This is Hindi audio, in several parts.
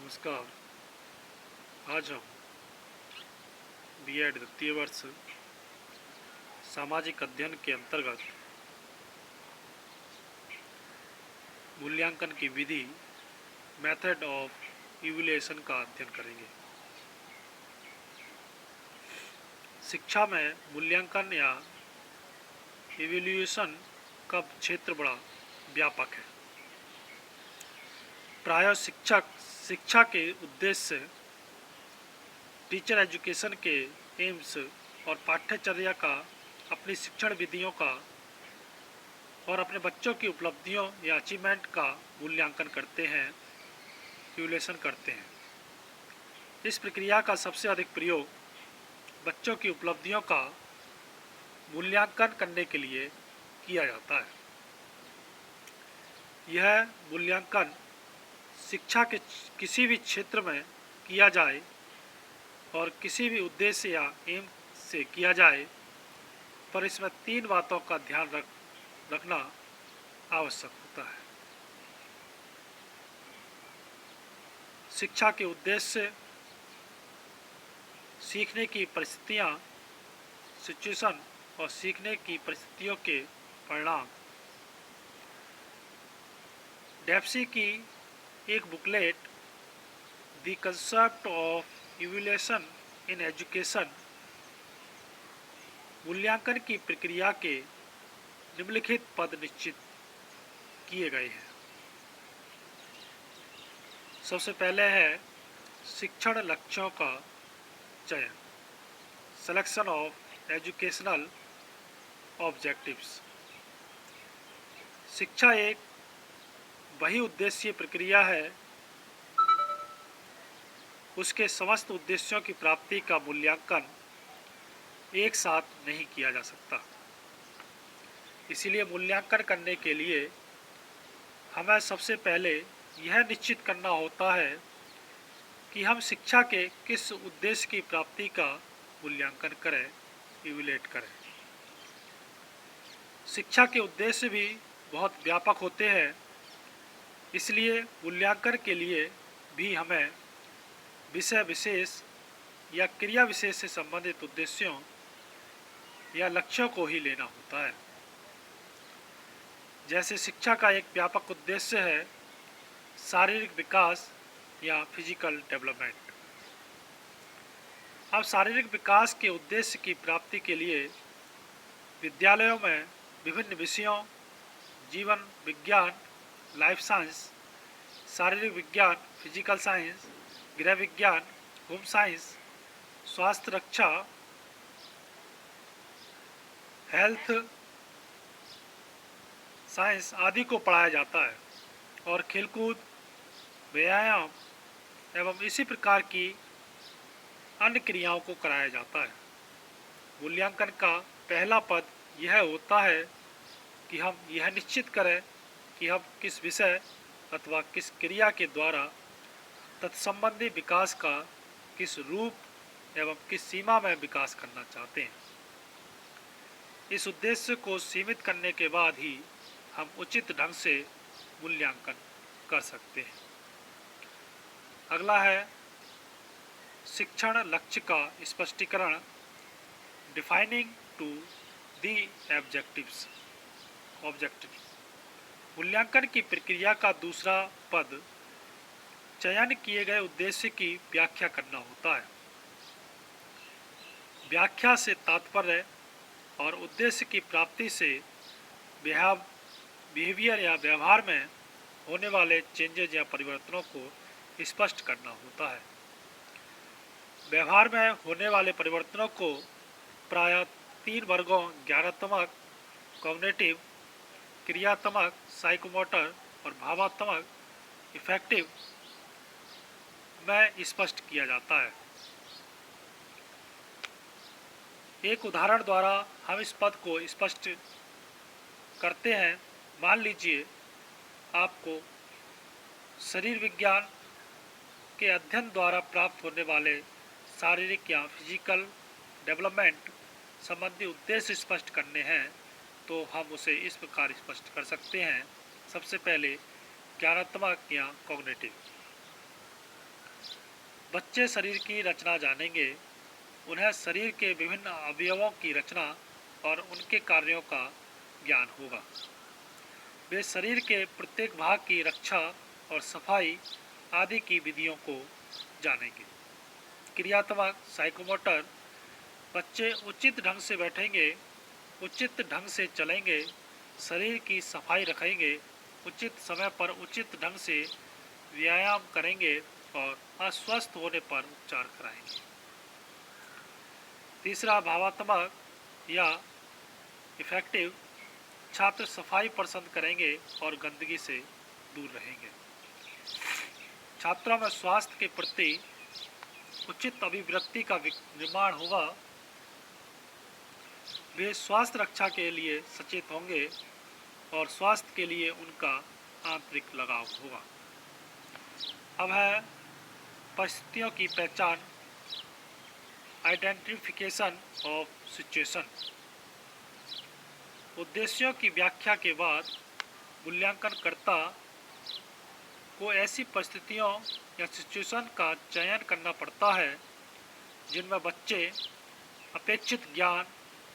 नमस्कार। आज हम बीएड द्वितीय वर्ष सामाजिक अध्ययन के अंतर्गत मूल्यांकन की विधि मेथड ऑफ इवैल्यूएशन का अध्ययन करेंगे। शिक्षा में मूल्यांकन या इवैल्यूएशन का क्षेत्र बड़ा व्यापक है। प्रायः शिक्षा के उद्देश्य टीचर एजुकेशन के एम्स और पाठ्यचर्या का, अपनी शिक्षण विधियों का और अपने बच्चों की उपलब्धियों या अचीवमेंट का मूल्यांकन करते हैं, इवैल्यूएशन करते हैं। इस प्रक्रिया का सबसे अधिक प्रयोग बच्चों की उपलब्धियों का मूल्यांकन करने के लिए किया जाता है। यह मूल्यांकन शिक्षा के किसी भी क्षेत्र में किया जाए और किसी भी उद्देश्य या एम से किया जाए, पर इसमें 3 बातों का ध्यान रखना आवश्यक होता है। शिक्षा के उद्देश्य, सीखने की परिस्थितियाँ, सिचुएशन और सीखने की परिस्थितियों के परिणाम। डेप्सी की एक booklet the concept of evaluation in education मूल्यांकन की प्रक्रिया के निम्नलिखित पद निश्चित किए गए हैं। सबसे पहले है शिक्षण लक्ष्यों का चयन, सिलेक्शन ऑफ एजुकेशनल ऑब्जेक्टिव्स। शिक्षा एक वही उद्देश्य प्रक्रिया है, उसके समस्त उद्देश्यों की प्राप्ति का मूल्यांकन एक साथ नहीं किया जा सकता। इसीलिए मूल्यांकन करने के लिए हमें सबसे पहले यह निश्चित करना होता है कि हम शिक्षा के किस उद्देश्य की प्राप्ति का मूल्यांकन करें, इवैल्यूएट करें। शिक्षा के उद्देश्य भी बहुत व्यापक होते हैं, इसलिए मूल्यांकन के लिए भी हमें विषय विशेष या क्रिया विशेष से संबंधित उद्देश्यों या लक्ष्यों को ही लेना होता है। जैसे शिक्षा का एक व्यापक उद्देश्य है शारीरिक विकास या फिजिकल डेवलपमेंट। अब शारीरिक विकास के उद्देश्य की प्राप्ति के लिए विद्यालयों में विभिन्न विषयों, जीवन विज्ञान, लाइफ साइंस, शारीरिक विज्ञान, फिजिकल साइंस, गृह विज्ञान, होम साइंस, स्वास्थ्य रक्षा, हेल्थ साइंस आदि को पढ़ाया जाता है और खेलकूद, व्यायाम एवं इसी प्रकार की अन्य क्रियाओं को कराया जाता है। मूल्यांकन का पहला पद यह होता है कि हम यह निश्चित करें कि हम किस विषय अथवा किस क्रिया के द्वारा तत्संबंधी विकास का किस रूप एवं किस सीमा में विकास करना चाहते हैं। इस उद्देश्य को सीमित करने के बाद ही हम उचित ढंग से मूल्यांकन कर सकते हैं। अगला है शिक्षण लक्ष्य का स्पष्टीकरण, डिफाइनिंग टू दी ऑब्जेक्टिव्स। मूल्यांकन की प्रक्रिया का दूसरा पद चयन किए गए उद्देश्य की व्याख्या करना होता है। व्याख्या से तात्पर्य और उद्देश्य की प्राप्ति से बिहेवियर या व्यवहार में होने वाले चेंजेज या परिवर्तनों को स्पष्ट करना होता है। व्यवहार में होने वाले परिवर्तनों को प्रायः 3 वर्गों ज्ञानात्मक, कॉग्निटिव, क्रियात्मक, साइकोमोटर और भावात्मक, इफेक्टिव में स्पष्ट किया जाता है। एक उदाहरण द्वारा हम इस पद को स्पष्ट करते हैं। मान लीजिए आपको शरीर विज्ञान के अध्ययन द्वारा प्राप्त होने वाले शारीरिक या फिजिकल डेवलपमेंट संबंधी उद्देश्य स्पष्ट करने हैं, तो हम उसे इस प्रकार स्पष्ट कर सकते हैं। सबसे पहले ज्ञानात्मक या कॉग्निटिव। बच्चे शरीर की रचना जानेंगे, उन्हें शरीर के विभिन्न अवयवों की रचना और उनके कार्यों का ज्ञान होगा। वे शरीर के प्रत्येक भाग की रक्षा और सफाई आदि की विधियों को जानेंगे। क्रियात्मक साइकोमोटर, बच्चे उचित ढंग से बैठेंगे, उचित ढंग से चलेंगे, शरीर की सफाई रखेंगे, उचित समय पर उचित ढंग से व्यायाम करेंगे और अस्वस्थ होने पर उपचार कराएंगे। तीसरा, भावात्मक या इफेक्टिव, छात्र सफाई पसंद करेंगे और गंदगी से दूर रहेंगे। छात्रों में स्वास्थ्य के प्रति उचित अभिव्यक्ति का निर्माण होगा। वे स्वास्थ्य रक्षा के लिए सचेत होंगे और स्वास्थ्य के लिए उनका आंतरिक लगाव होगा। अब है परिस्थितियों की पहचान, आइडेंटिफिकेशन ऑफ सिचुएशन। उद्देश्यों की व्याख्या के बाद मूल्यांकनकर्ता को ऐसी परिस्थितियों या सिचुएशन का चयन करना पड़ता है जिनमें बच्चे अपेक्षित ज्ञान,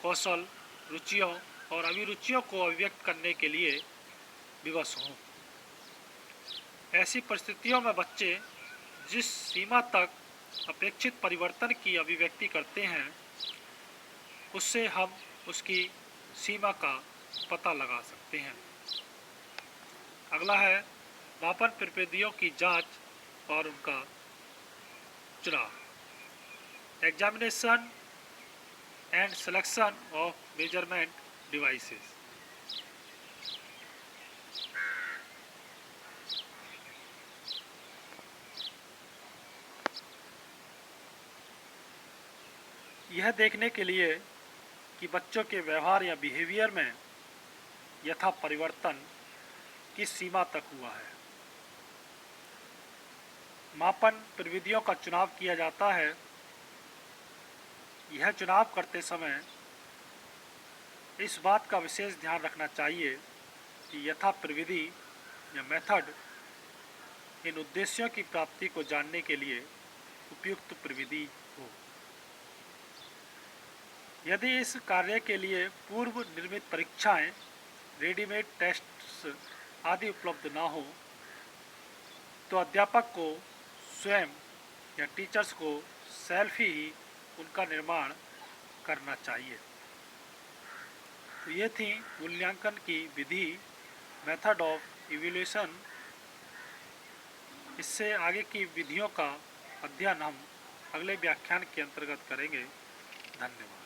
कौशल, रुचियों और अभिरुचियों को अभिव्यक्त करने के लिए विवश हों। ऐसी परिस्थितियों में बच्चे जिस सीमा तक अपेक्षित परिवर्तन की अभिव्यक्ति करते हैं, उससे हम उसकी सीमा का पता लगा सकते हैं। अगला है मापन प्रविधियों की जांच और उनका चुनाव, examination and selection of measurement devices. यह देखने के लिए कि बच्चों के व्यवहार या बिहेवियर में यथा परिवर्तन किस सीमा तक हुआ है, मापन प्रविधियों का चुनाव किया जाता है। यह चुनाव करते समय इस बात का विशेष ध्यान रखना चाहिए कि यथा प्रविधि या मेथड इन उद्देश्यों की प्राप्ति को जानने के लिए उपयुक्त प्रविधि हो। यदि इस कार्य के लिए पूर्व निर्मित परीक्षाएं, रेडीमेड टेस्ट्स आदि उपलब्ध ना हो, तो अध्यापक को स्वयं या टीचर्स को सेल्फ ही उनका निर्माण करना चाहिए। तो ये थी मूल्यांकन की विधि, मेथड ऑफ इवैल्यूएशन। इससे आगे की विधियों का अध्ययन हम अगले व्याख्यान के अंतर्गत करेंगे। धन्यवाद।